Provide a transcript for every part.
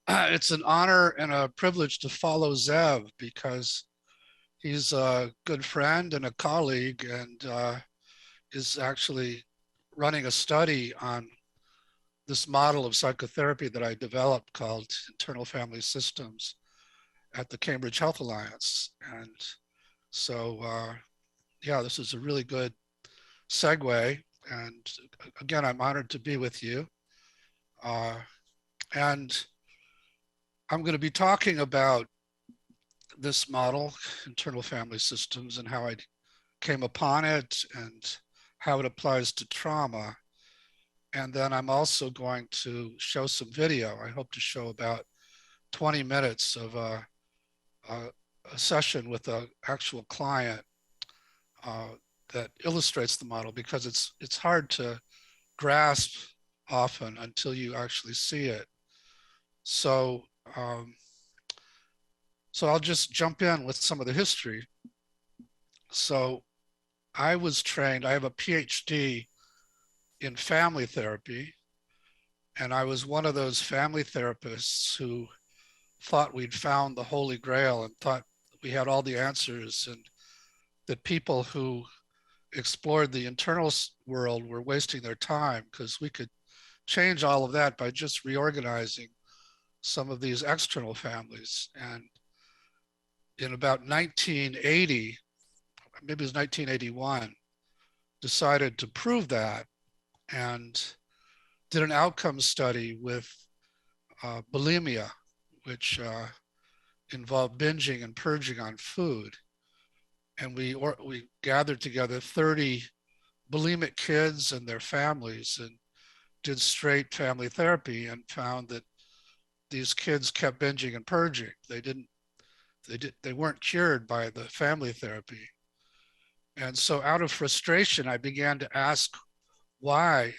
It's an honor and a privilege to follow Zev because he's a good friend and a colleague and is actually running a study on this model of psychotherapy that I developed called internal family systems at the Cambridge Health Alliance. And so, yeah, this is a really good segue. And again, I'm honored to be with you. Uh, and I'm going to be talking about this model, internal family systems, and how I came upon it and how it applies to trauma. And then I'm also going to show some video. I hope to show about 20 minutes of a session with an actual client uh, that illustrates the model, because it's hard to grasp often until you actually see it. So, um, so I'll just jump in with some of the history. So I was trained, I have a PhD in family therapy, and I was one of those family therapists who thought we'd found the Holy Grail and thought we had all the answers, and that people who explored the internal world were wasting their time because we could change all of that by just reorganizing some of these external families. And in about 1980, maybe it was 1981, decided to prove that and did an outcome study with bulimia, which involved binging and purging on food. And we gathered together 30 bulimic kids and their families and did straight family therapy and found that these kids kept binging and purging. They weren't cured by the family therapy. And so out of frustration, I began to ask why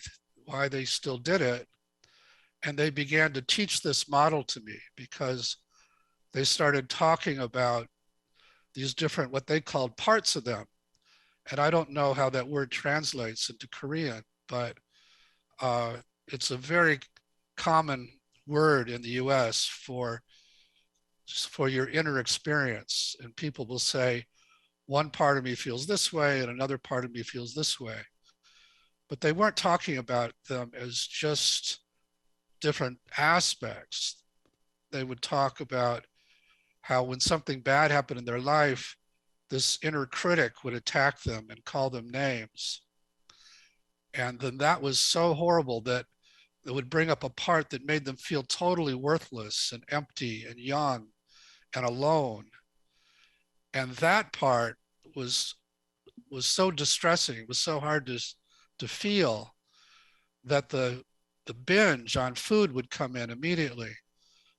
they still did it. And they began to teach this model to me because they started talking about these different, what they called parts of them. And I don't know how that word translates into Korean, but it's a very common word in the US for your inner experience. And people will say, one part of me feels this way and another part of me feels this way. But they weren't talking about them as just different aspects. They would talk about how when something bad happened in their life, this inner critic would attack them and call them names. And then that was so horrible that it would bring up a part that made them feel totally worthless and empty and young and alone. And that part was so distressing. It was so hard to feel that the binge on food would come in immediately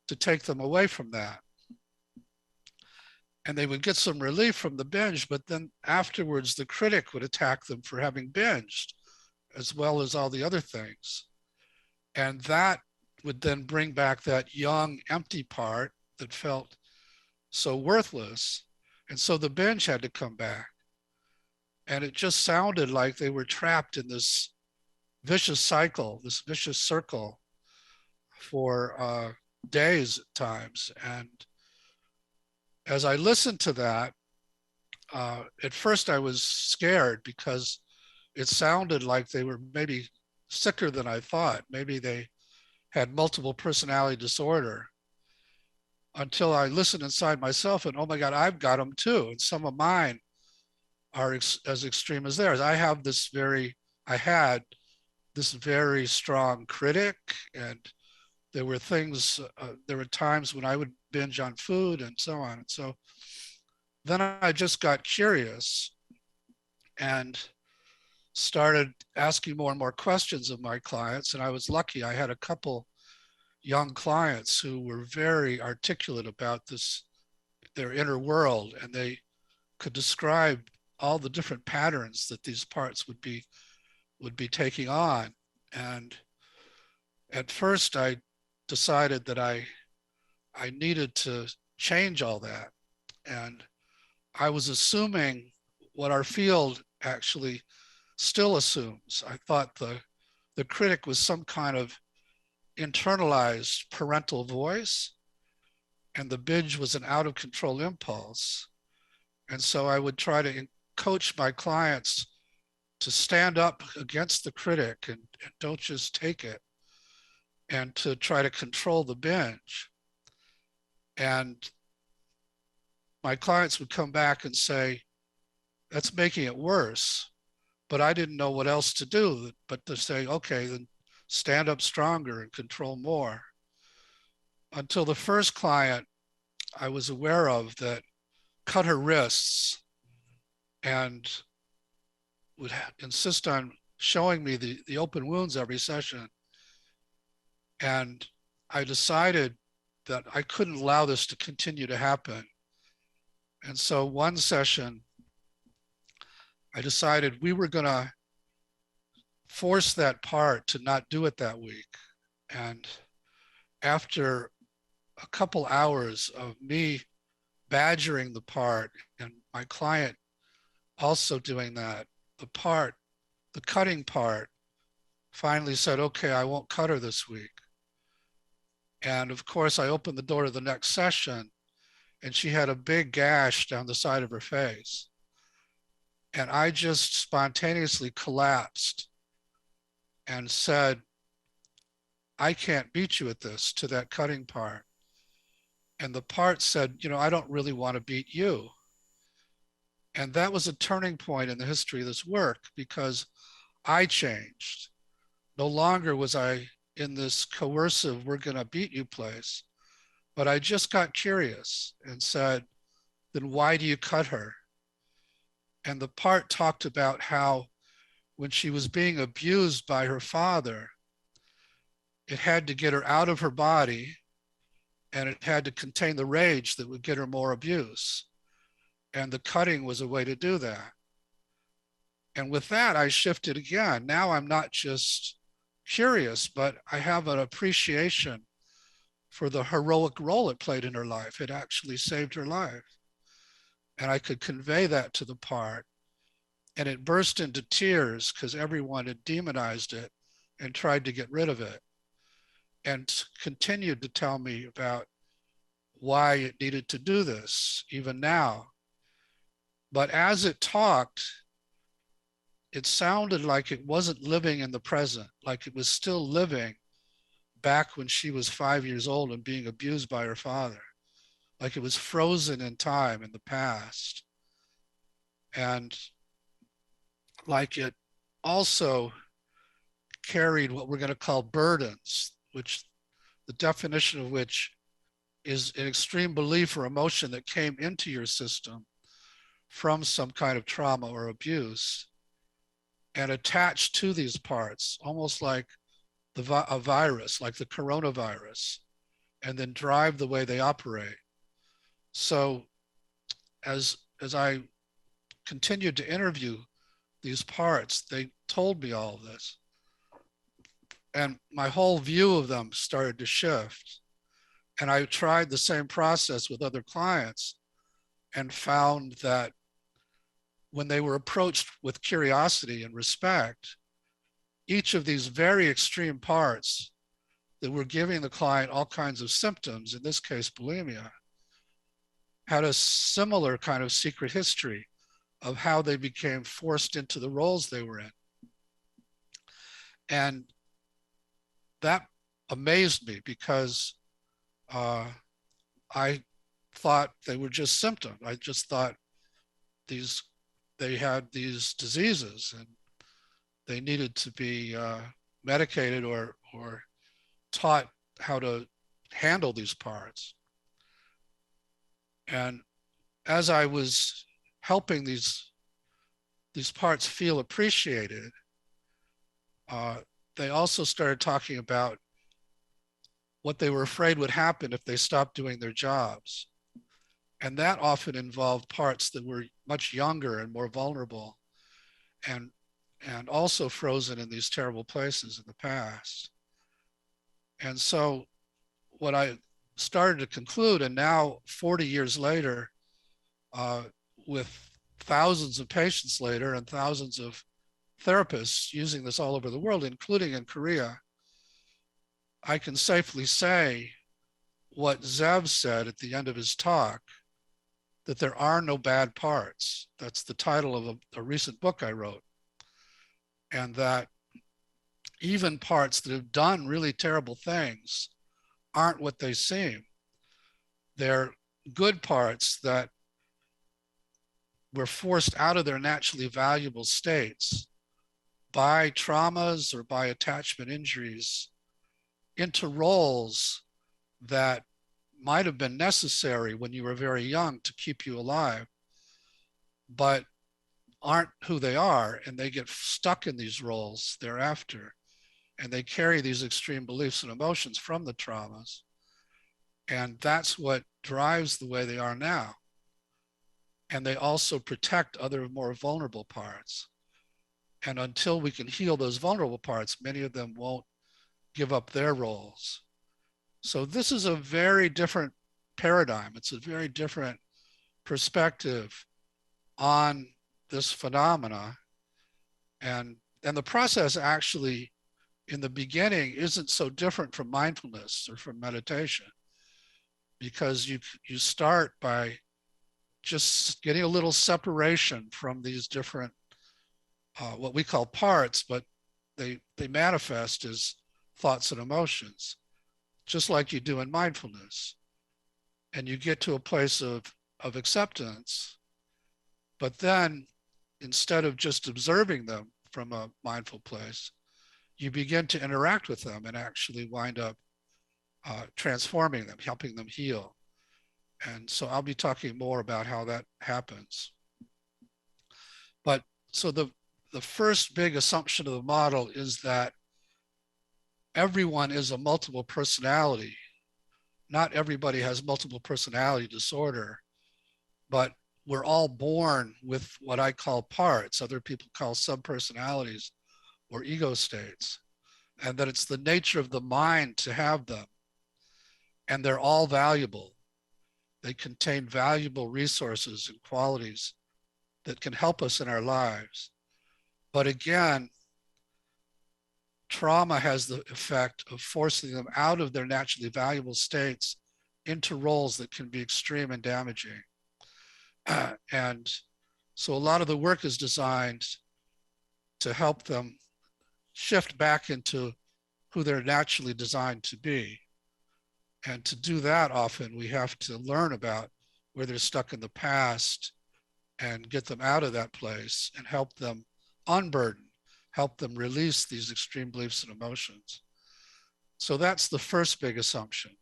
to take them away from that. And they would get some relief from the binge, but then afterwards the critic would attack them for having binged, as well as all the other things. And that would then bring back that young, empty part that felt so worthless. And so the binge had to come back. And it just sounded like they were trapped in this vicious cycle, this vicious circle for days at times. And as I listened to that, at first I was scared because it sounded like they were maybe sicker than I thought. Maybe they had multiple personality disorder, until I listened inside myself and, oh my God, I've got them too. And some of mine are as extreme as theirs. I had this very strong critic, and there were times when I would binge on food and so on. And so then I just got curious and started asking more and more questions of my clients. And I was lucky. I had a couple young clients who were very articulate about their inner world, and they could describe all the different patterns that these parts would be taking on. And at first I decided that I needed to change all that. And I was assuming what our field actually still assumes. I thought the critic was some kind of internalized parental voice, and the binge was an out of control impulse. And so I would try to coach my clients to stand up against the critic and don't just take it, and to try to control the binge. And my clients would come back and say, that's making it worse. But I didn't know what else to do but to say, okay, then stand up stronger and control more. Until the first client I was aware of that cut her wrists and would insist on showing me the open wounds every session. And I decided that I couldn't allow this to continue to happen. And so one session, I decided we were going to force that part to not do it that week. And after a couple hours of me badgering the part and my client also doing that, the cutting part finally said, okay, I won't cut her this week. And of course, I opened the door to the next session and she had a big gash down the side of her face. And I just spontaneously collapsed and said, I can't beat you at this, to that cutting part. And the part said, you know, I don't really want to beat you. And that was a turning point in the history of this work, because I changed. No longer was I in this coercive, we're going to beat you place, but I just got curious and said, then why do you cut her? And the part talked about how when she was being abused by her father, it had to get her out of her body and it had to contain the rage that would get her more abuse. And the cutting was a way to do that. And with that, I shifted again. Now I'm not just curious, but I have an appreciation for the heroic role it played in her life. It actually saved her life. And I could convey that to the part. And it burst into tears because everyone had demonized it and tried to get rid of it, and continued to tell me about why it needed to do this, even now. But as it talked, it sounded like it wasn't living in the present, like it was still living back when she was 5 years old and being abused by her father, like it was frozen in time in the past. And like it also carried what we're going to call burdens, which the definition of which is an extreme belief or emotion that came into your system from some kind of trauma or abuse and attached to these parts, almost like a virus, like the coronavirus, and then drive the way they operate. So as I continued to interview these parts, they told me all of this. And my whole view of them started to shift. And I tried the same process with other clients and found that when they were approached with curiosity and respect, each of these very extreme parts that were giving the client all kinds of symptoms, in this case, bulimia, had a similar kind of secret history of how they became forced into the roles they were in. And that amazed me because I thought they were just symptoms. I just thought they had these diseases and they needed to be medicated or taught how to handle these parts. And as I was helping these parts feel appreciated, they also started talking about what they were afraid would happen if they stopped doing their jobs. And that often involved parts that were much younger and more vulnerable and also frozen in these terrible places in the past. And so what I started to conclude, and now 40 years later, with thousands of patients later and thousands of therapists using this all over the world, including in Korea, I can safely say what Zev said at the end of his talk, that there are no bad parts. That's the title of a recent book I wrote. And that even parts that have done really terrible things aren't what they seem. They're good parts that were forced out of their naturally valuable states by traumas or by attachment injuries into roles that might have been necessary when you were very young to keep you alive, but aren't who they are, and they get stuck in these roles thereafter, and they carry these extreme beliefs and emotions from the traumas, and that's what drives the way they are now. And they also protect other more vulnerable parts. And until we can heal those vulnerable parts, many of them won't give up their roles. So this is a very different paradigm. It's a very different perspective on this phenomena. And the process actually in the beginning isn't so different from mindfulness or from meditation, because you start by just getting a little separation from these different what we call parts, but they manifest as thoughts and emotions, just like you do in mindfulness. And you get to a place of acceptance, but then instead of just observing them from a mindful place, you begin to interact with them and actually wind up transforming them, helping them heal. And so I'll be talking more about how that happens. But so the first big assumption of the model is that everyone is a multiple personality. Not everybody has multiple personality disorder, but we're all born with what I call parts, other people call subpersonalities or ego states, and that it's the nature of the mind to have them. And they're all valuable. They contain valuable resources and qualities that can help us in our lives. But again, trauma has the effect of forcing them out of their naturally valuable states into roles that can be extreme and damaging. And so a lot of the work is designed to help them shift back into who they're naturally designed to be. And to do that, often we have to learn about where they're stuck in the past and get them out of that place and help them unburden, help them release these extreme beliefs and emotions. So that's the first big assumption,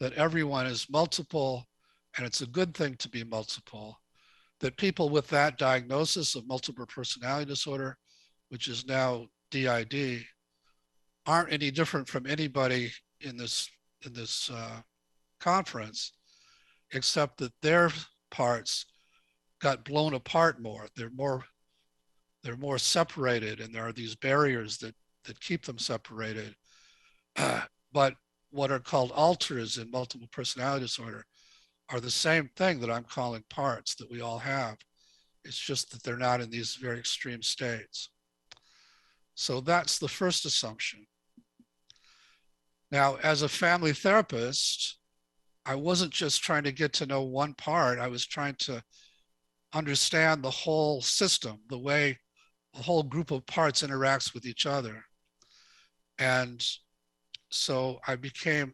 that everyone is multiple, and it's a good thing to be multiple, that people with that diagnosis of multiple personality disorder, which is now DID, aren't any different from anybody in this conference, except that their parts got blown apart more. They're more separated, and there are these barriers that keep them separated. But what are called alters in multiple personality disorder are the same thing that I'm calling parts that we all have. It's just that they're not in these very extreme states. So that's the first assumption. Now, as a family therapist, I wasn't just trying to get to know one part. I was trying to understand the whole system, the way a whole group of parts interacts with each other. And so I became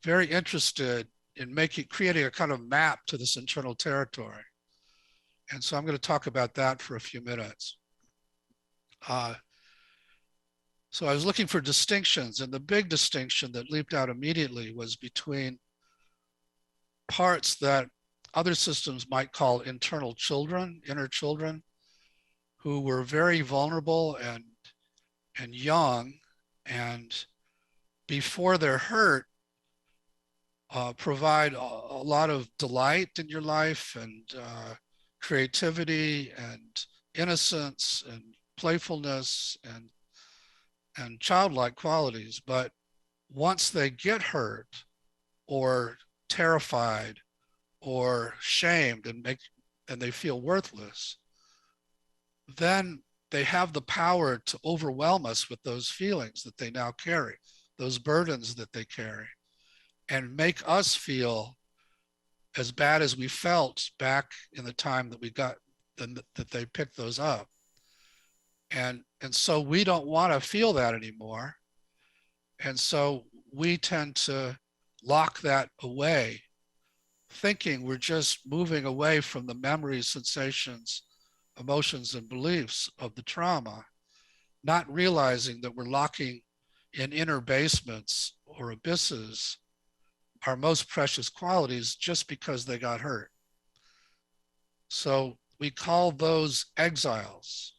very interested in creating a kind of map to this internal territory. And so I'm going to talk about that for a few minutes. So I was looking for distinctions, and the big distinction that leaped out immediately was between parts that other systems might call internal children, inner children, who were very vulnerable and young, and before they're hurt, provide a lot of delight in your life and creativity and innocence and playfulness and childlike qualities. But once they get hurt or terrified or shamed and they feel worthless, then they have the power to overwhelm us with those feelings that they now carry, those burdens that they carry, and make us feel as bad as we felt back in the time that we got that they picked those up. And so we don't want to feel that anymore. And so we tend to lock that away, thinking we're just moving away from the memories, sensations, emotions, and beliefs of the trauma, not realizing that we're locking in inner basements or abysses our most precious qualities just because they got hurt. So we call those exiles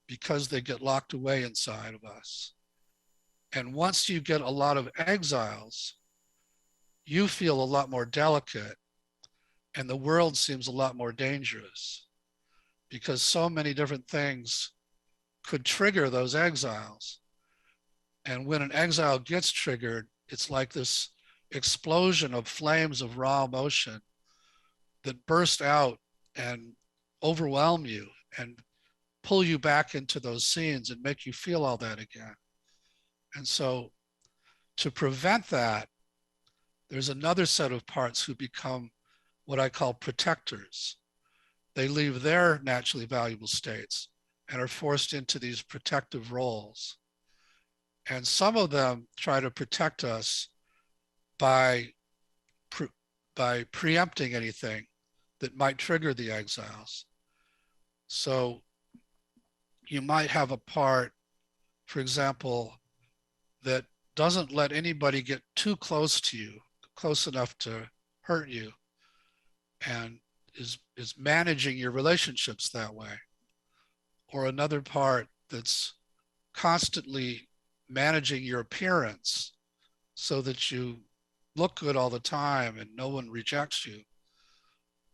because they get locked away inside of us. And once you get a lot of exiles, you feel a lot more delicate, and the world seems a lot more dangerous because so many different things could trigger those exiles. And when an exile gets triggered, it's like this explosion of flames of raw emotion that burst out and overwhelm you and pull you back into those scenes and make you feel all that again. And so to prevent that, there's another set of parts who become what I call protectors. They leave their naturally valuable states and are forced into these protective roles. And some of them try to protect us by preempting anything that might trigger the exiles. So you might have a part, for example, that doesn't let anybody get too close to you, close enough to hurt you, and is managing your relationships that way. Or another part that's constantly managing your appearance so that you look good all the time and no one rejects you.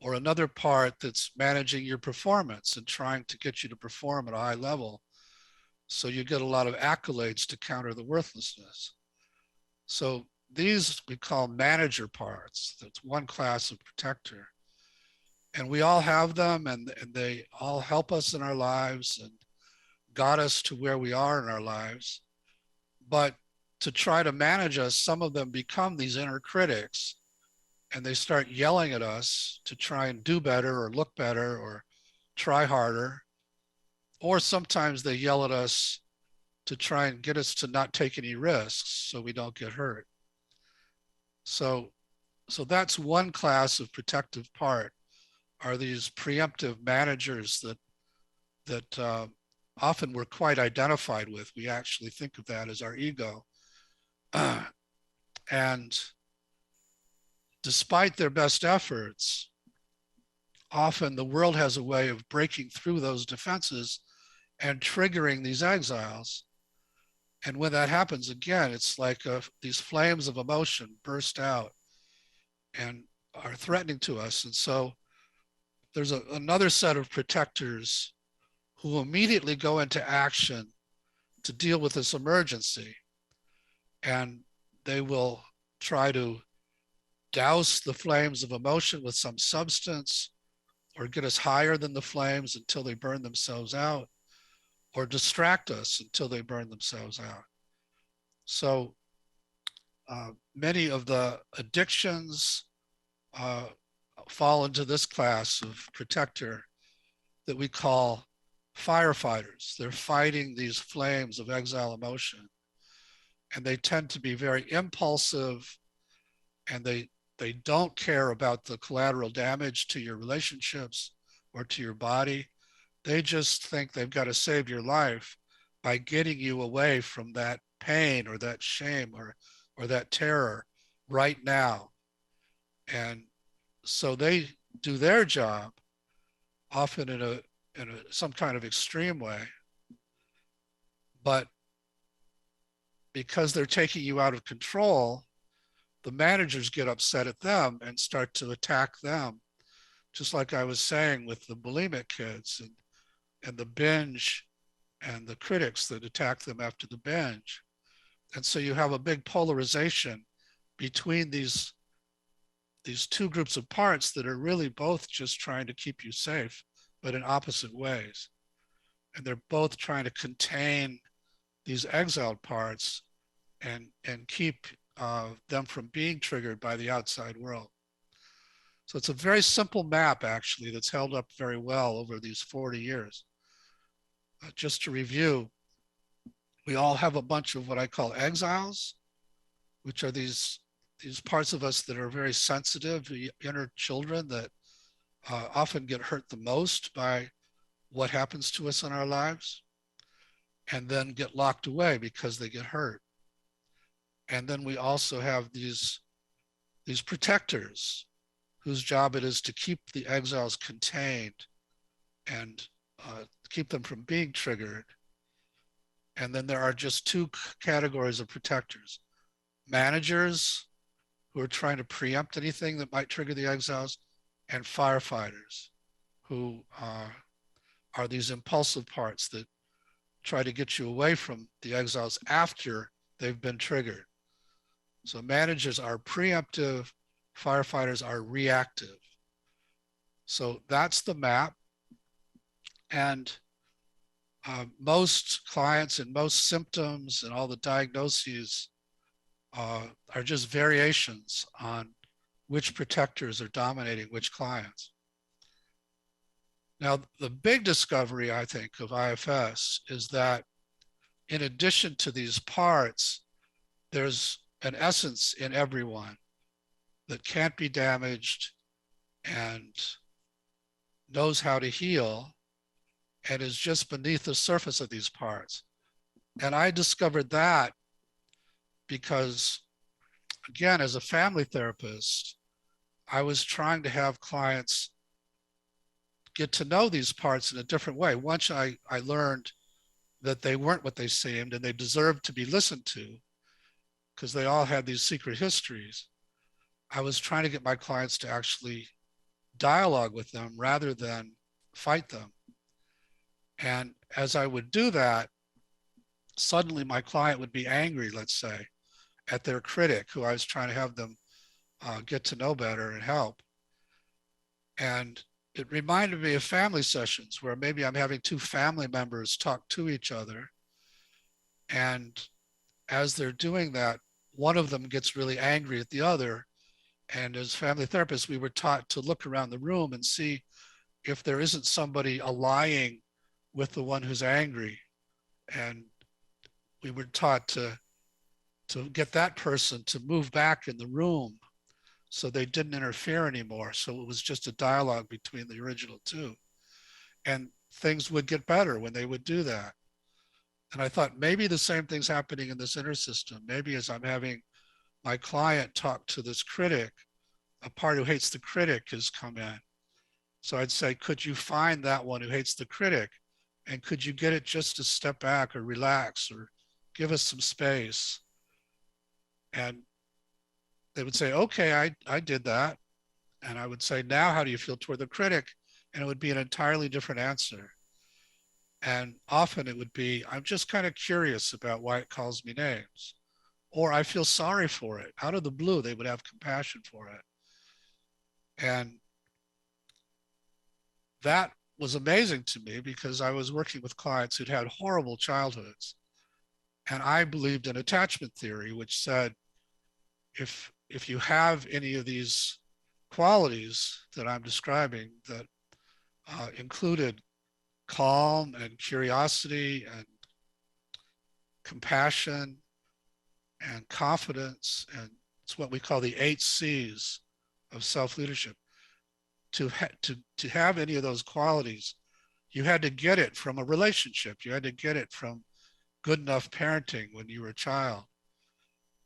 Or another part that's managing your performance and trying to get you to perform at a high level so you get a lot of accolades to counter the worthlessness. So these we call manager parts. That's one class of protector. And we all have them, and they all help us in our lives and got us to where we are in our lives. But to try to manage us, some of them become these inner critics, and they start yelling at us to try and do better or look better or try harder. Or sometimes they yell at us to try and get us to not take any risks so we don't get hurt. So that's one class of protective part, are these preemptive managers that often we're quite identified with. We actually think of that as our ego. And despite their best efforts, often the world has a way of breaking through those defenses and triggering these exiles. And when that happens again, it's like these flames of emotion burst out and are threatening to us. And so there's another set of protectors who immediately go into action to deal with this emergency. And they will try to douse the flames of emotion with some substance, or get us higher than the flames until they burn themselves out, or distract us until they burn themselves out. So many of the addictions fall into this class of protector that we call firefighters. They're fighting these flames of exile emotion, and they tend to be very impulsive, and they don't care about the collateral damage to your relationships or to your body. They just think they've got to save your life by getting you away from that pain or that shame or that terror right now. And so they do their job, often in some kind of extreme way, but because they're taking you out of control, the managers get upset at them and start to attack them. Just like I was saying with the bulimic kids and the binge and the critics that attack them after the binge. And so you have a big polarization between these two groups of parts that are really both just trying to keep you safe, but in opposite ways. and they're both trying to contain these exiled parts and keep them from being triggered by the outside world. So it's a very simple map, actually, that's held up very well over these 40 years. Just to review, we all have a bunch of what I call exiles, which are these parts of us that are very sensitive, inner children that often get hurt the most by what happens to us in our lives, and then get locked away because they get hurt. And then we also have these protectors whose job it is to keep the exiles contained and keep them from being triggered. And then there are just two categories of protectors: managers, who are trying to preempt anything that might trigger the exiles, and firefighters, who are these impulsive parts that try to get you away from the exiles after they've been triggered. So managers are preemptive, firefighters are reactive. So that's the map. And most clients and most symptoms and all the diagnoses are just variations on which protectors are dominating which clients. Now, the big discovery, I think, of IFS is that in addition to these parts, there's an essence in everyone that can't be damaged and knows how to heal and is just beneath the surface of these parts. And I discovered that because, again, as a family therapist, I was trying to have clients get to know these parts in a different way. Once I learned that they weren't what they seemed and they deserved to be listened to because they all had these secret histories, I was trying to get my clients to actually dialogue with them rather than fight them. And as I would do that, suddenly my client would be angry, let's say, at their critic who I was trying to have them get to know better and help. And it reminded me of family sessions where maybe I'm having two family members talk to each other. And as they're doing that, one of them gets really angry at the other. And as family therapists, we were taught to look around the room and see if there isn't somebody allying with the one who's angry. And we were taught to get that person to move back in the room so they didn't interfere anymore. So it was just a dialogue between the original two. And things would get better when they would do that. And I thought maybe the same thing's happening in this inner system. Maybe as I'm having my client talk to this critic, a part who hates the critic has come in. So I'd say, could you find that one who hates the critic? And could you get it just to step back or relax or give us some space? And they would say, okay, I did that. And I would say, now how do you feel toward the critic? And it would be an entirely different answer. And often it would be, I'm just kind of curious about why it calls me names. Or I feel sorry for it. Out of the blue, they would have compassion for it. And that was amazing to me because I was working with clients who'd had horrible childhoods. And I believed in attachment theory, which said, if you have any of these qualities that I'm describing that included calm and curiosity and compassion and confidence, and it's what we call the 8 C's of self-leadership. To have any of those qualities, you had to get it from a relationship. You had to get it from good enough parenting when you were a child.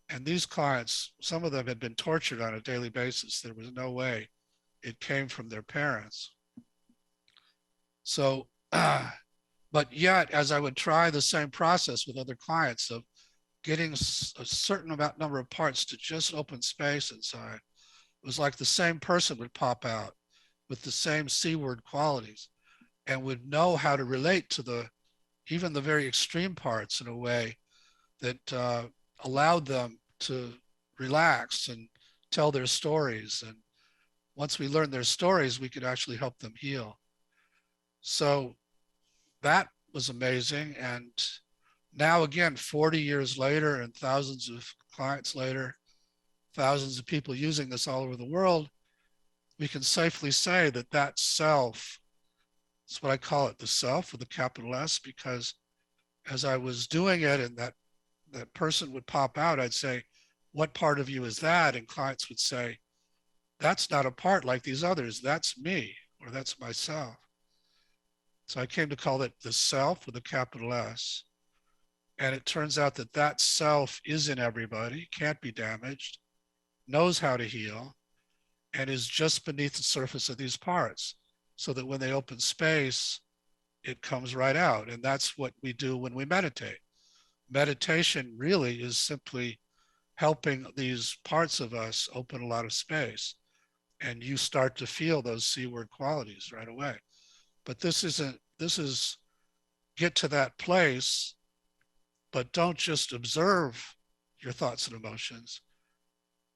And these clients, some of them had been tortured on a daily basis. There was no way it came from their parents. So, but yet, as I would try the same process with other clients of getting a certain number of parts to just open space inside, it was like the same person would pop out with the same C-word qualities and would know how to relate to even the very extreme parts in a way that allowed them to relax and tell their stories. And once we learned their stories, we could actually help them heal. So that was amazing. And now again, 40 years later and thousands of clients later, thousands of people using this all over the world, we can safely say that that self, that's what I call it, the self with a capital S, because as I was doing it and that person would pop out, I'd say, what part of you is that? And clients would say, that's not a part like these others, that's me, or that's myself. So I came to call it the self with a capital S. And it turns out that that self is in everybody, can't be damaged, knows how to heal, and is just beneath the surface of these parts, so that when they open space, it comes right out. And that's what we do when we meditate. Meditation really is simply helping these parts of us open a lot of space. And you start to feel those C-word qualities right away. But this is get to that place, but don't just observe your thoughts and emotions.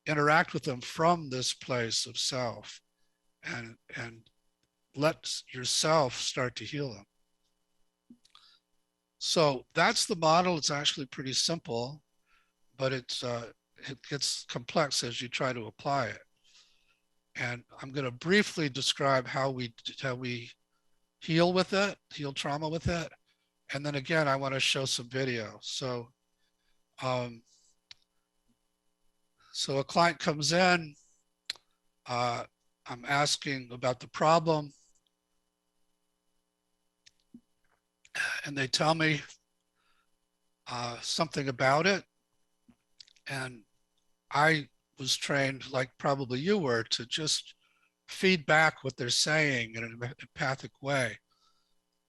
Interact with them from this place of self, and let yourself start to heal them. So that's the model. It's actually pretty simple, but it gets complex as you try to apply it. And I'm going to briefly describe how we heal with it, heal trauma with it. And then again, I want to show some video. So a client comes in, I'm asking about the problem, and they tell me something about it. And I was trained, like probably you were, to just feed back what they're saying in an empathic way.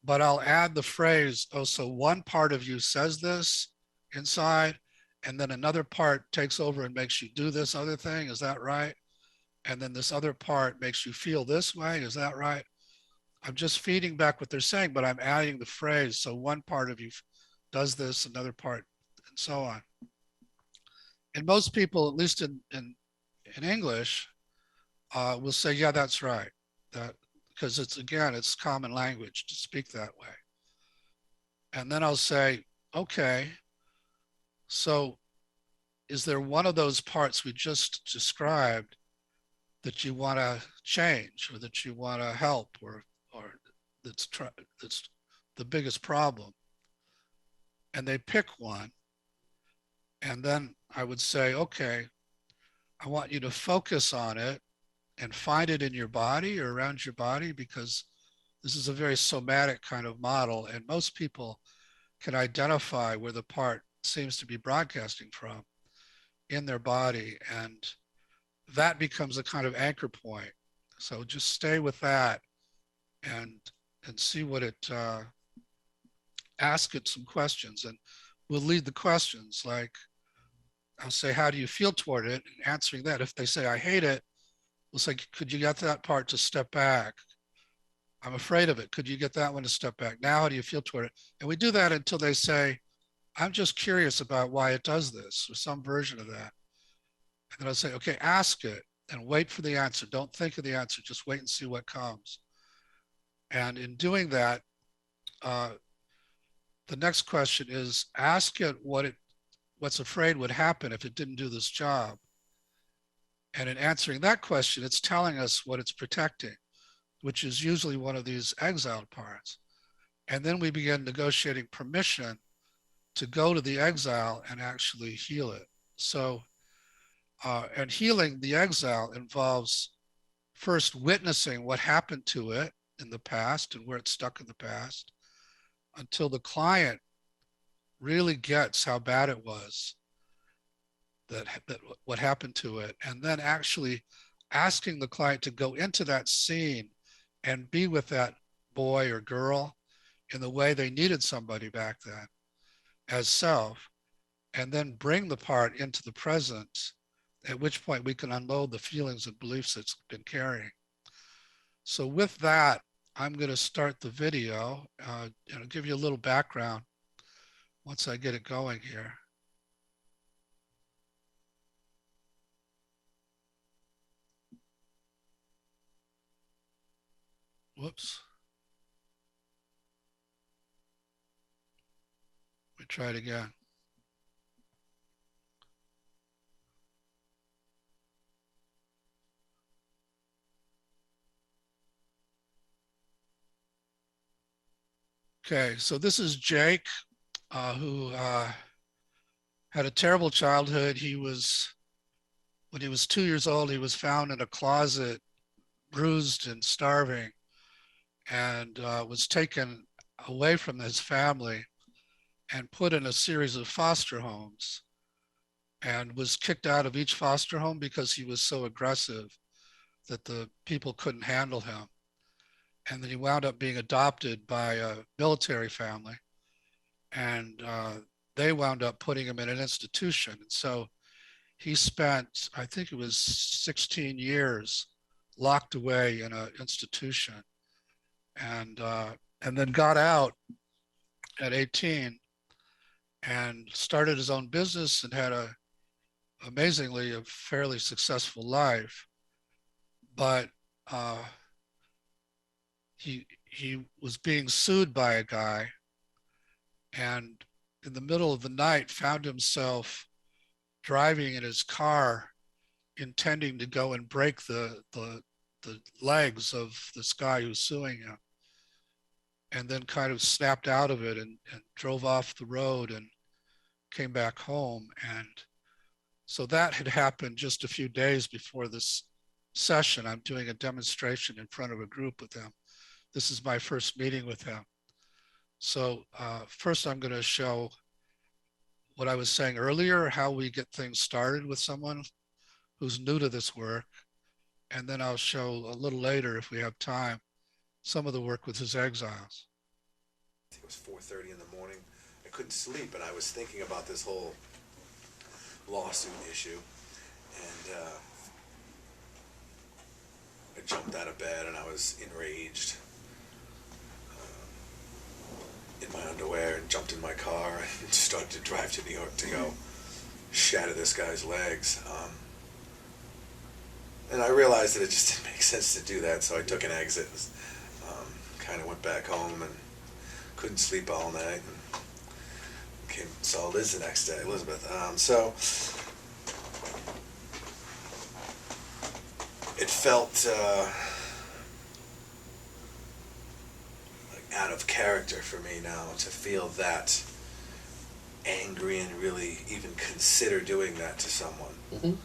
But I'll add the phrase, oh, so one part of you says this inside, and then another part takes over and makes you do this other thing. Is that right? And then this other part makes you feel this way. Is that right? I'm just feeding back what they're saying, but I'm adding the phrase. So one part of you does this, another part, and so on. And most people, at least in English, will say, yeah, that's right. That, because it's common language to speak that way. And then I'll say, okay, so is there one of those parts we just described that you want to change, or that you want to help, or that's the biggest problem? And they pick one. And then I would say, okay, I want you to focus on it and find it in your body or around your body, because this is a very somatic kind of model, and most people can identify where the part seems to be broadcasting from in their body, and that becomes a kind of anchor point. So just stay with that and see what it, ask it some questions, and we'll lead the questions. Like, I'll say, how do you feel toward it? And answering that, if they say, I hate it, we'll say, could you get that part to step back? I'm afraid of it. Could you get that one to step back? Now, how do you feel toward it? And we do that until they say, I'm just curious about why it does this, or some version of that. And then I'll say, okay, ask it and wait for the answer. Don't think of the answer, just wait and see what comes. And in doing that, the next question is, ask it what's afraid would happen if it didn't do this job. And in answering that question, it's telling us what it's protecting, which is usually one of these exiled parts. And then we begin negotiating permission to go to the exile and actually heal it. So, and healing the exile involves first witnessing what happened to it in the past and where it's stuck in the past, until the client really gets how bad it was, that what happened to it, and then actually asking the client to go into that scene and be with that boy or girl in the way they needed somebody back then as self, and then bring the part into the present, at which point we can unload the feelings and beliefs it's been carrying. So with that, I'm going to start the video, and I'll give you a little background once I get it going here. Whoops. try it again. Okay, so this is Jake, who had a terrible childhood. When he was 2 years old, he was found in a closet, bruised and starving, and was taken away from his family and put in a series of foster homes, and was kicked out of each foster home because he was so aggressive that the people couldn't handle him. And then he wound up being adopted by a military family, and they wound up putting him in an institution. And so he spent, I think it was 16 years locked away in an institution, and then got out at 18 and started his own business and had amazingly a fairly successful life. But he was being sued by a guy, and in the middle of the night found himself driving in his car, intending to go and break the legs of this guy who's suing him, and then kind of snapped out of it and drove off the road and came back home. And so that had happened just a few days before this session. I'm doing a demonstration in front of a group with him. This is my first meeting with him. So first I'm going to show what I was saying earlier, how we get things started with someone who's new to this work. And then I'll show a little later, if we have time, some of the work with his exiles. It was 4:30 in the morning. I couldn't sleep, and I was thinking about this whole lawsuit issue. And I jumped out of bed, and I was enraged in my underwear, and jumped in my car and started to drive to New York to go shatter this guy's legs. And I realized that it just didn't make sense to do that, so I took an exit. Kind of went back home and couldn't sleep all night. And saw Liz the next day, Elizabeth. So it felt like out of character for me now to feel that angry and really even consider doing that to someone. Mm-hmm.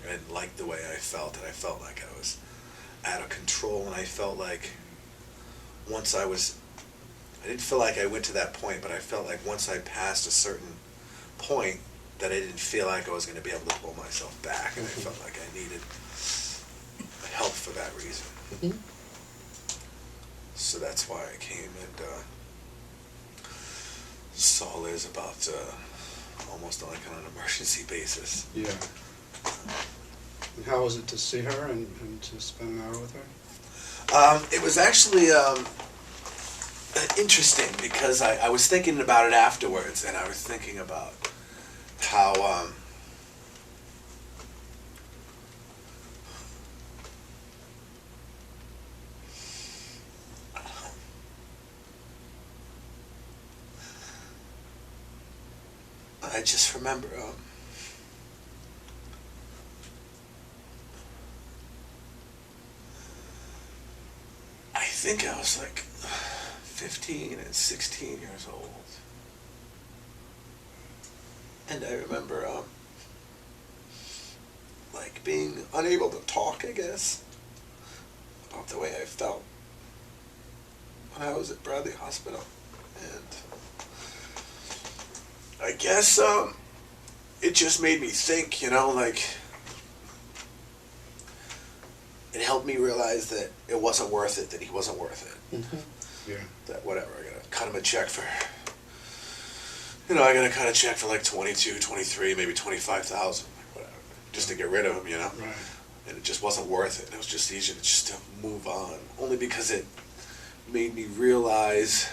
I didn't like the way I felt, and I felt like I was out of control, and I felt like I didn't feel like I went to that point, but I felt like once I passed a certain point that I didn't feel like I was going to be able to pull myself back, and I felt like I needed help for that reason. Mm-hmm. So that's why I came and saw Liz about almost like on an emergency basis. Yeah. And how was it to see her and to spend an hour with her? It was actually interesting because I was thinking about it afterwards, and I was thinking about how I just remember I think I was like 15 and 16 years old. And I remember like being unable to talk, I guess, about the way I felt when I was at Bradley Hospital. And I guess it just made me think, like it helped me realize that it wasn't worth it, that he wasn't worth it. Mm-hmm. Yeah. That whatever, I gotta cut him a check for, I gotta cut a check for like 22, 23, maybe 25,000, whatever, just to get rid of him, Right. And it just wasn't worth it. It was just easier just to move on, only because it made me realize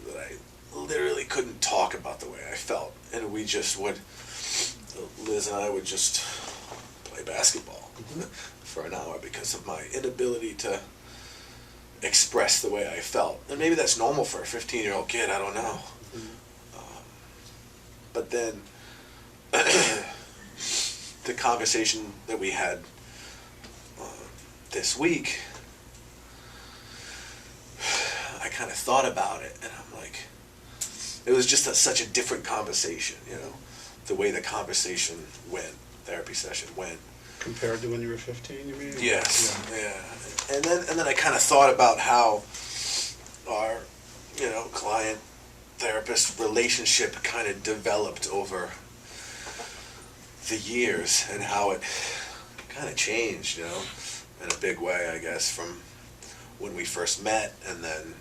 that I literally couldn't talk about the way I felt, and we just would, Liz and I would just play basketball for an hour because of my inability to express the way I felt. And maybe that's normal for a 15-year-old kid, I don't know. But then the conversation that we had this week, I kind of thought about it, and I'm like, it was just such a different conversation, you know, the way the conversation went, therapy session went. Compared to when you were 15, you mean? Yes, yeah. And then I kind of thought about how our, you know, client-therapist relationship kind of developed over the years, and how it kind of changed, you know, in a big way, I guess, from when we first met, and then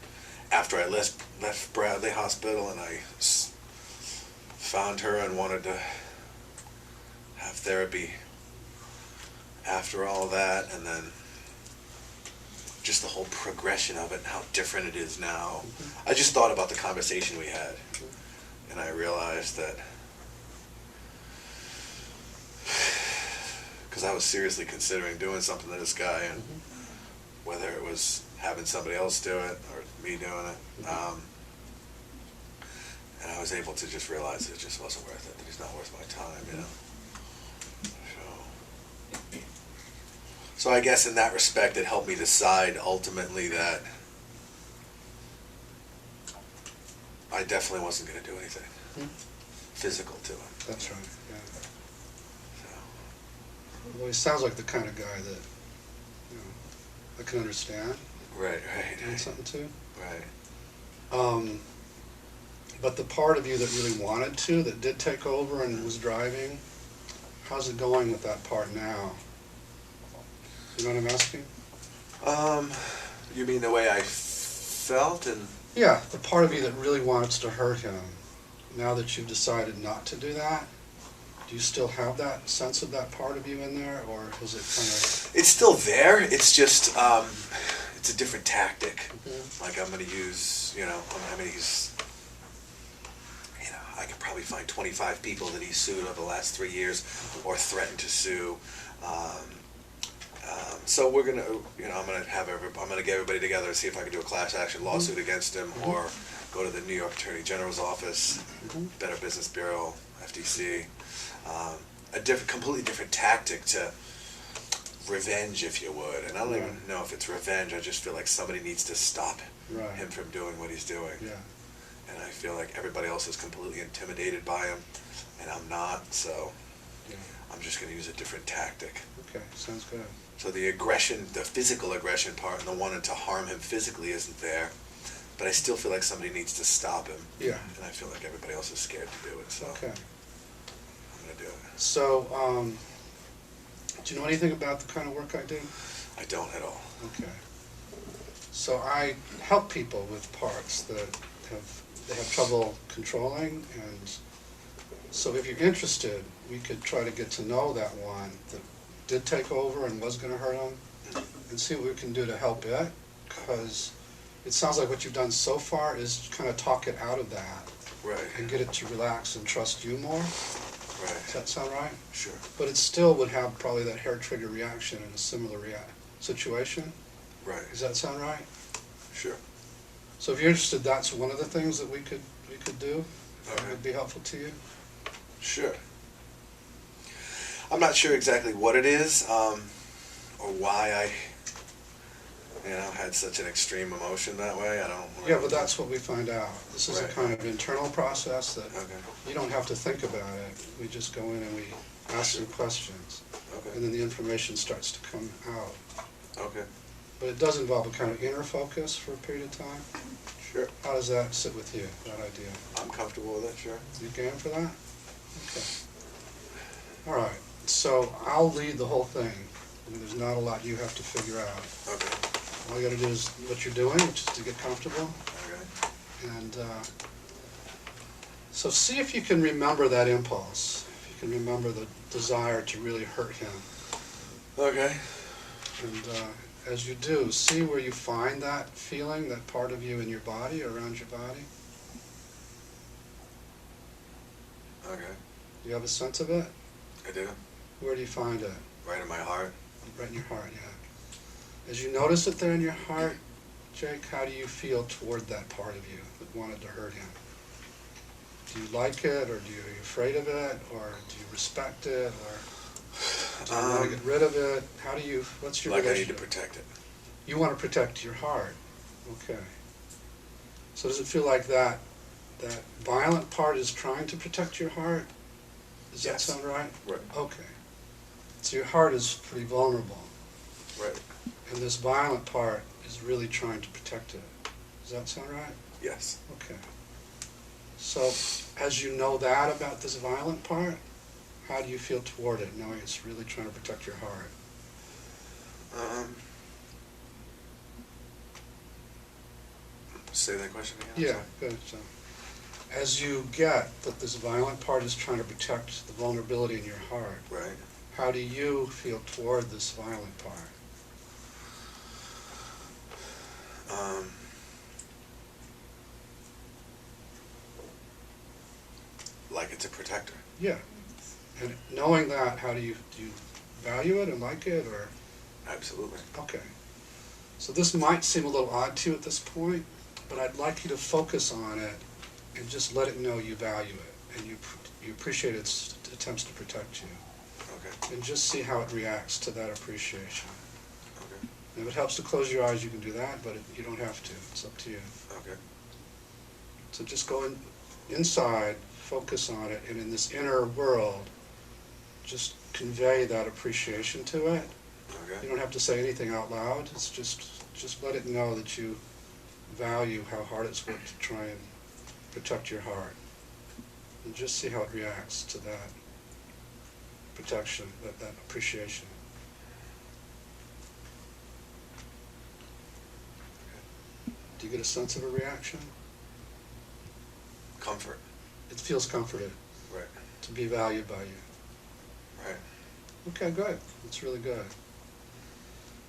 after I left Bradley Hospital and I found her and wanted to have therapy after all that, and then just the whole progression of it and how different it is now. I just thought about the conversation we had, and I realized that, because I was seriously considering doing something to this guy, and whether it was having somebody else do it or me doing it, and I was able to just realize it just wasn't worth it, that he's not worth my time, you know. So I guess in that respect, it helped me decide ultimately that I definitely wasn't going to do anything physical to him. That's right, yeah. Well, he sounds like the kind of guy that, you know, I can understand. Right. Doing something to. Right. But the part of you that really wanted to, that did take over and was driving, how's it going with that part now? You know what I'm asking? You mean the way I felt and... Yeah, the part of you that really wants to hurt him. Now that you've decided not to do that, do you still have that sense of that part of you in there, or is it kind of... It's still there, it's just, it's a different tactic. Like I'm going to use, you know, I mean, he's... You know, I could probably find 25 people that he's sued over the last 3 years or threatened to sue. So we're gonna, you know, I'm gonna get everybody together and see if I can do a class action lawsuit against him, or go to the New York Attorney General's office, Better Business Bureau, FTC. Completely different tactic to revenge, if you would. And I don't even know if it's revenge. I just feel like somebody needs to stop him from doing what he's doing. Yeah. And I feel like everybody else is completely intimidated by him, and I'm not. So I'm just gonna use a different tactic. Okay, sounds good. So the aggression, the physical aggression part, and the wanting to harm him physically isn't there, but I still feel like somebody needs to stop him. Yeah. And I feel like everybody else is scared to do it, so okay. I'm going to do it. So, do you know anything about the kind of work I do? I don't at all. Okay. So I help people with parts that have trouble controlling, and so if you're interested, we could try to get to know that one that did take over and was going to hurt him, and see what we can do to help it, because it sounds like what you've done so far is kind of talk it out of that. Right. And get it to relax and trust you more. Right. Does that sound right? Sure. But it still would have probably that hair trigger reaction in a similar situation. Right. Does that sound right? Sure. So if you're interested, that's one of the things that we could do. That Okay. would be helpful to you. Sure. I'm not sure exactly what it is, or why I, you know, had such an extreme emotion that way. I don't. Yeah, but that's what we find out. This is Right. a kind of internal process that Okay. you don't have to think about it. We just go in and we ask some questions, Okay. and then the information starts to come out. Okay. But it does involve a kind of inner focus for a period of time. Sure. How does that sit with you, that idea? I'm comfortable with it. Sure. You game for that? Okay. All right. So I'll lead the whole thing. I mean, there's not a lot you have to figure out. Okay. All you got to do is what you're doing, which is to get comfortable. Okay. And so see if you can remember that impulse. If you can remember the desire to really hurt him. Okay. And as you do, see where you find that feeling, that part of you in your body, around your body. Okay. Do you have a sense of it? I do. Where do you find it? Right in my heart. Right in your heart, yeah. As you notice it there in your heart, Jake, how do you feel toward that part of you that wanted to hurt him? Do you like it, or are you afraid of it, or do you respect it, or do you want to get rid of it? How do you, what's your relationship? I need to protect it. You want to protect your heart. Okay. So does it feel like that violent part is trying to protect your heart? Does that sound right? Right. Okay. So your heart is pretty vulnerable. Right. And this violent part is really trying to protect it. Does that sound right? Yes. Okay. So as you know that about this violent part, how do you feel toward it, knowing it's really trying to protect your heart? Say that question again. Yeah, good. So, as you get that this violent part is trying to protect the vulnerability in your heart, right? How do you feel toward this violent part? Like it's a protector. Yeah. And knowing that, how do you value it and like it, or? Absolutely. Okay. So this might seem a little odd to you at this point, but I'd like you to focus on it and just let it know you value it and you appreciate its attempts to protect you. Okay. And just see how it reacts to that appreciation. Okay. And if it helps to close your eyes, you can do that, but you don't have to. It's up to you. Okay. So just go inside, focus on it, and in this inner world, just convey that appreciation to it. Okay. You don't have to say anything out loud. It's just let it know that you value how hard it's worked to try and protect your heart. And just see how it reacts to that protection, that appreciation. Do you get a sense of a reaction? Comfort. It feels comforted. Right. To be valued by you. Right. Okay, good. That's really good.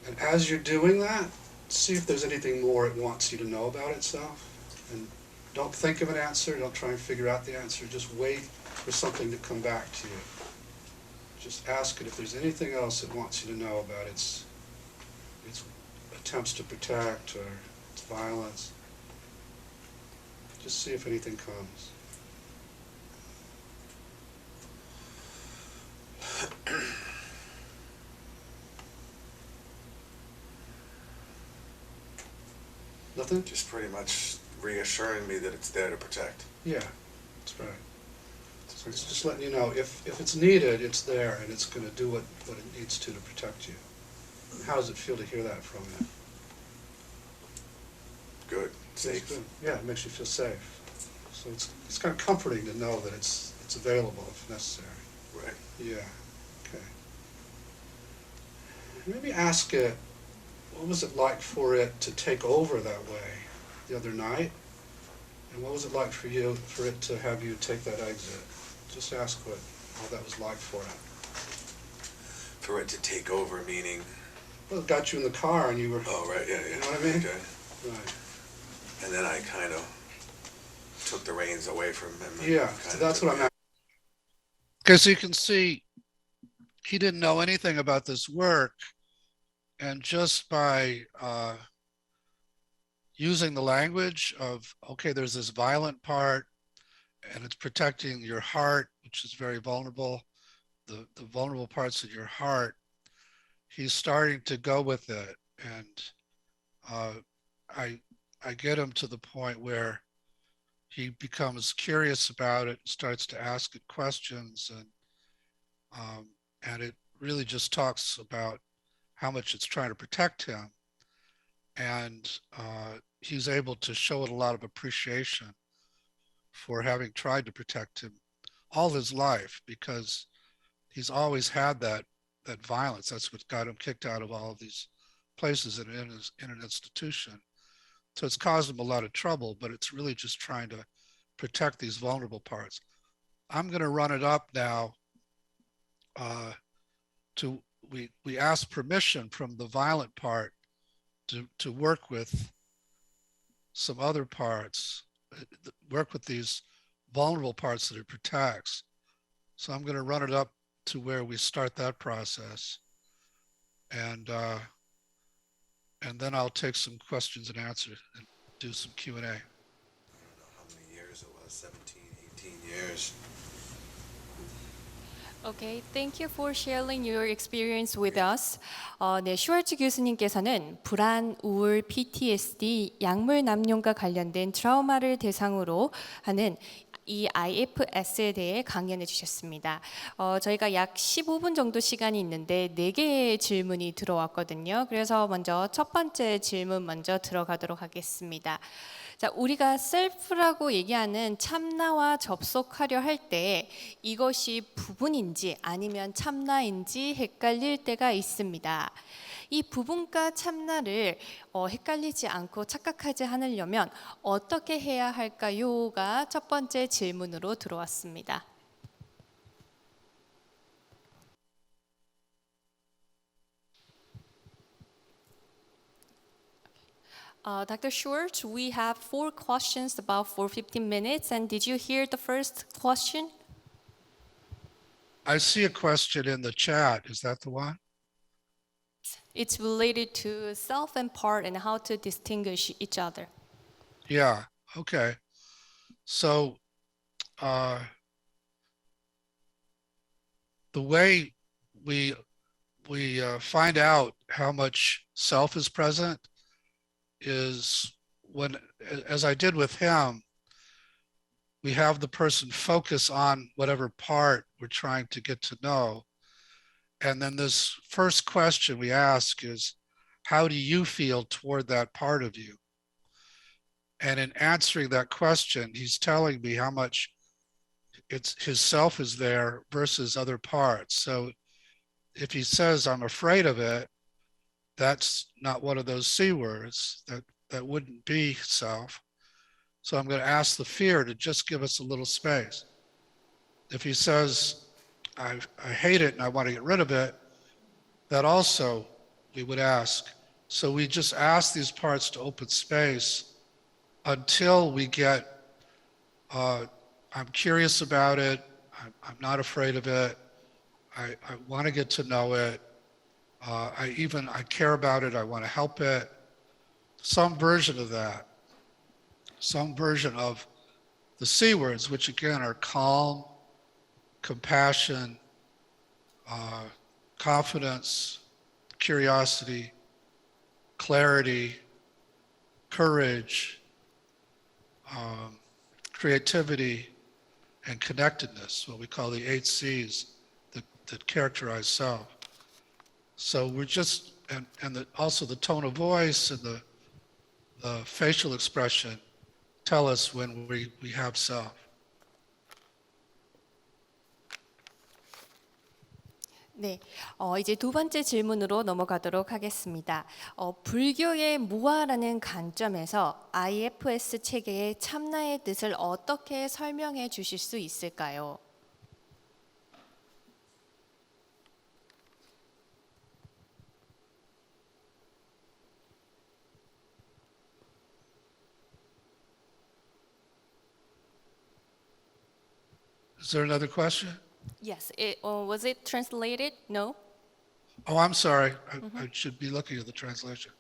And as you're doing that, see if there's anything more it wants you to know about itself. And don't think of an answer. Don't try and figure out the answer. Just wait for something to come back to you. Just ask it if there's anything else it wants you to know about its attempts to protect or its violence. Just see if anything comes. Nothing? Just pretty much reassuring me that it's there to protect. Yeah, that's right. So it's just letting you know if it's needed, it's there and it's going to do what it needs to protect you. How does it feel to hear that from you? Good. Safe. Good. Yeah, it makes you feel safe. So it's kind of comforting to know that it's available if necessary. Right. Yeah. Okay. Maybe ask it, what was it like for it to take over that way the other night? And what was it like for it to have you take that exit? Just ask how that was like for it. For it to take over, meaning? Well, it got you in the car and you were... Oh, right, yeah. You know what I mean? Okay. Right. And then I kind of took the reins away from him. Yeah, so that's what I'm at. Because you can see he didn't know anything about this work, and just by using the language of, okay, there's this violent part and it's protecting your heart, which is very vulnerable, the vulnerable parts of your heart, he's starting to go with it. And I get him to the point where he becomes curious about it, starts to ask it questions, and it really just talks about how much it's trying to protect him. And he's able to show it a lot of appreciation for having tried to protect him all his life, because he's always had that violence. That's what got him kicked out of all of these places in an institution. So it's caused him a lot of trouble, but it's really just trying to protect these vulnerable parts. I'm going to run it up now. We ask permission from the violent part to work with some other parts, work with these vulnerable parts that it protects. So I'm going to run it up to where we start that process. And and then I'll take some questions and answers and do some Q&A. I don't know how many years it was, 17, 18 years. Okay, thank you for sharing your experience with us. 네, 슈왈츠 교수님께서는 불안, 우울, PTSD, 약물 남용과 관련된 트라우마를 대상으로 하는 이 IFS에 대해 강연해 주셨습니다. 저희가 약 15분 정도 시간이 있는데 4개의 질문이 들어왔거든요. 그래서 먼저 첫 번째 질문 먼저 들어가도록 하겠습니다. 자, 우리가 셀프라고 얘기하는 참나와 접속하려 할 때 이것이 부분인지 아니면 참나인지 헷갈릴 때가 있습니다. 이 부분과 참나를 헷갈리지 않고 착각하지 않으려면 어떻게 해야 할까요?가 첫 번째 질문으로 들어왔습니다. Dr. Schwartz, we have 4 questions about for 15 minutes. And did you hear the first question? I see a question in the chat. Is that the one? It's related to self and part and how to distinguish each other. Yeah. Okay. So the way we find out how much self is present is when, as I did with him, we have the person focus on whatever part we're trying to get to know. And then this first question we ask is, how do you feel toward that part of you? And in answering that question, he's telling me how much his self is there versus other parts. So if he says, I'm afraid of it, that's not one of those C words. That wouldn't be self. So I'm going to ask the fear to just give us a little space. If he says, I hate it and I want to get rid of it, that also we would ask. So we just ask these parts to open space until we get, I'm curious about it, I'm not afraid of it, I want to get to know it, I care about it, I want to help it. Some version of that, some version of the C words, which again are calm, compassion, confidence, curiosity, clarity, courage, creativity, and connectedness, what we call the 8 C's that characterize self. So we're just, and also the tone of voice and the facial expression tell us when we have self. 네, 이제 두 번째 질문으로 넘어가도록 하겠습니다. 불교의 무아라는 관점에서 IFS 체계의 참나의 뜻을 어떻게 설명해 주실 수 있을까요? Is there another question? Yes, was it translated? No? Oh, I'm sorry. I should be looking at the translation.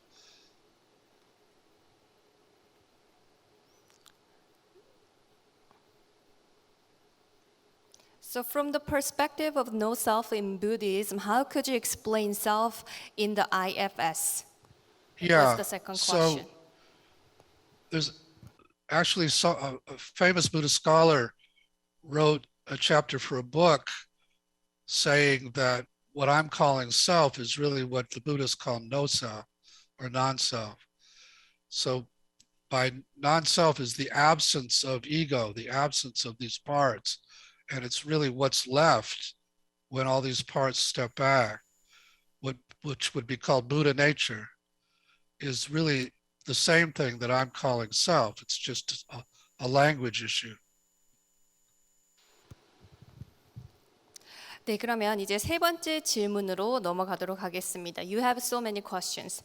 So from the perspective of no self in Buddhism, how could you explain self in the IFS? Yeah, That's the second so question. there's actually a famous Buddhist scholar wrote a chapter for a book saying that what I'm calling self is really what the Buddhists call no self or non-self. So by non-self is the absence of ego, the absence of these parts. And it's really what's left when all these parts step back, which would be called Buddha nature, is really the same thing that I'm calling self. It's just a language issue. 네, 그러면 이제 세 번째 질문으로 넘어가도록 하겠습니다. You have so many questions.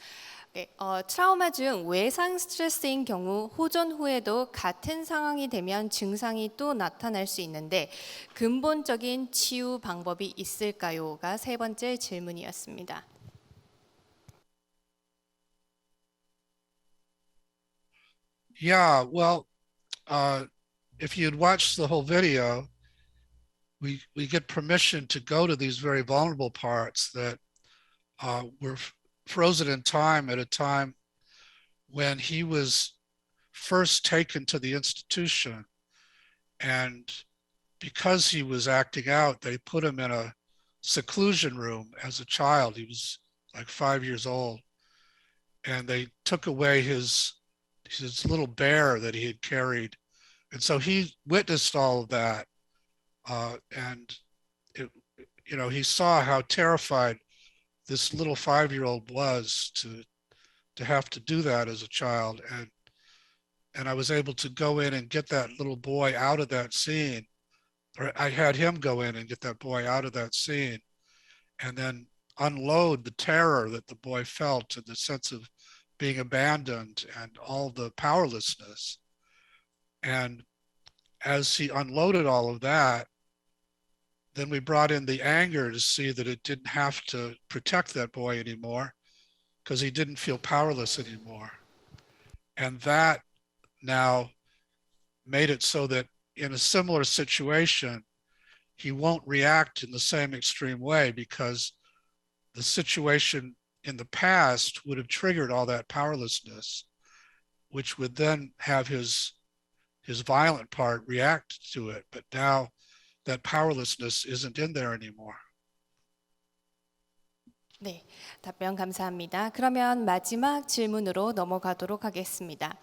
네, 트라우마 중 외상 스트레스인 경우 호전 후에도 같은 상황이 되면 증상이 또 나타날 수 있는데 근본적인 치유 방법이 있을까요?가 세 번째 질문이었습니다. Yeah, well, if you'd watched the whole video, we get permission to go to these very vulnerable parts that were frozen in time at a time when he was first taken to the institution. And because he was acting out, they put him in a seclusion room as a child. He was like 5 years old. And they took away his little bear that he had carried. And so he witnessed all of that. And it, he saw how terrified this little 5-year-old was to have to do that as a child. And I was able to go in and get that little boy out of that scene, or I had him go in and get that boy out of that scene, and then unload the terror that the boy felt and the sense of being abandoned and all the powerlessness. And as he unloaded all of that, then we brought in the anger to see that it didn't have to protect that boy anymore because he didn't feel powerless anymore. And that now made it so that in a similar situation, he won't react in the same extreme way because the situation in the past would have triggered all that powerlessness, which would then have his violent part react to it. But now that powerlessness isn't in there anymore. 네, 답변 감사합니다. 그러면 마지막 질문으로 넘어가도록 하겠습니다.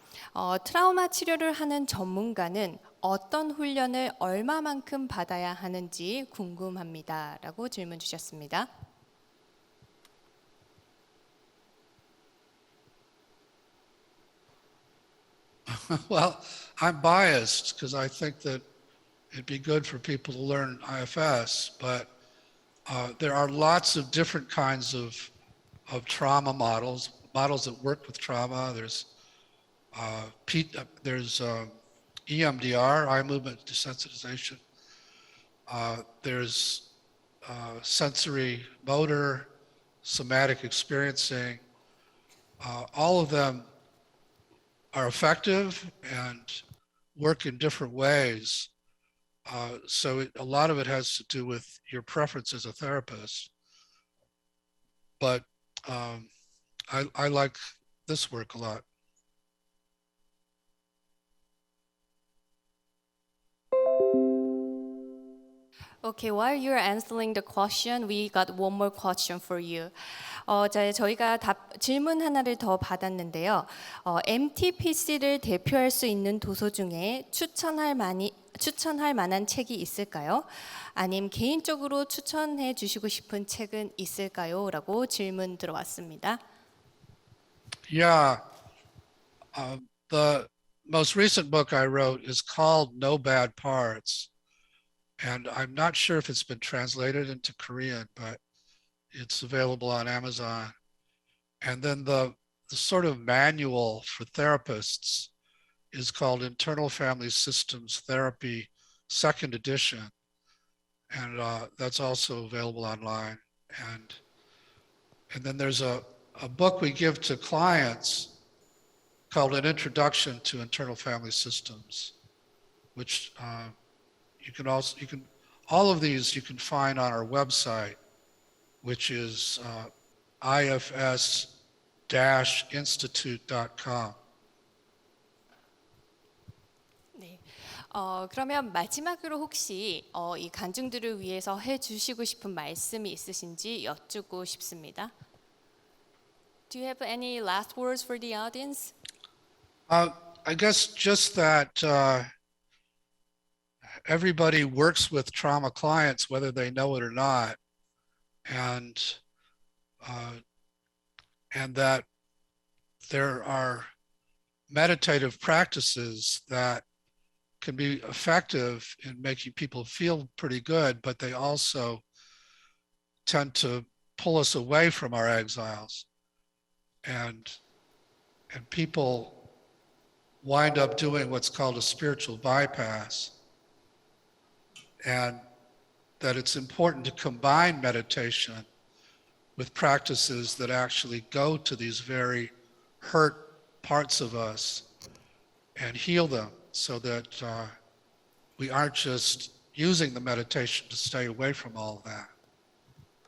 트라우마 치료를 하는 전문가는 어떤 훈련을 얼마만큼 받아야 하는지 궁금합니다. 라고 질문 주셨습니다. Well, I'm biased because I think that it'd be good for people to learn IFS, but there are lots of different kinds of trauma models that work with trauma. There's EMDR, eye movement desensitization. There's sensory motor, somatic experiencing. All of them are effective and work in different ways. So a lot of it has to do with your preference as a therapist. But I like this work a lot. Okay, while you're answering the question, we got one more question for you. 저희가 질문 하나를 더 받았는데요. MTPC를 대표할 수 있는 도서 중에 추천할 만한 책이 있을까요? 아님 개인적으로 추천해 주시고 싶은 책은 있을까요? 라고 질문 들어왔습니다. Yeah, the most recent book I wrote is called No Bad Parts. And I'm not sure if it's been translated into Korean, but it's available on Amazon. And then the sort of manual for therapists is called Internal Family Systems Therapy, second edition. And that's also available online. And then there's a book we give to clients called An Introduction to Internal Family Systems, which all of these you can find on our website, which is ifs-institute.com. 네. 그러면 마지막으로 혹시 이 간증들을 위해서 해주시고 싶은 말씀이 있으신지 여쭙고 싶습니다. Do you have any last words for the audience? I guess just that everybody works with trauma clients, whether they know it or not, and that there are meditative practices that can be effective in making people feel pretty good, but they also tend to pull us away from our exiles. And people wind up doing what's called a spiritual bypass. And that it's important to combine meditation with practices that actually go to these very hurt parts of us and heal them so that we aren't just using the meditation to stay away from all that.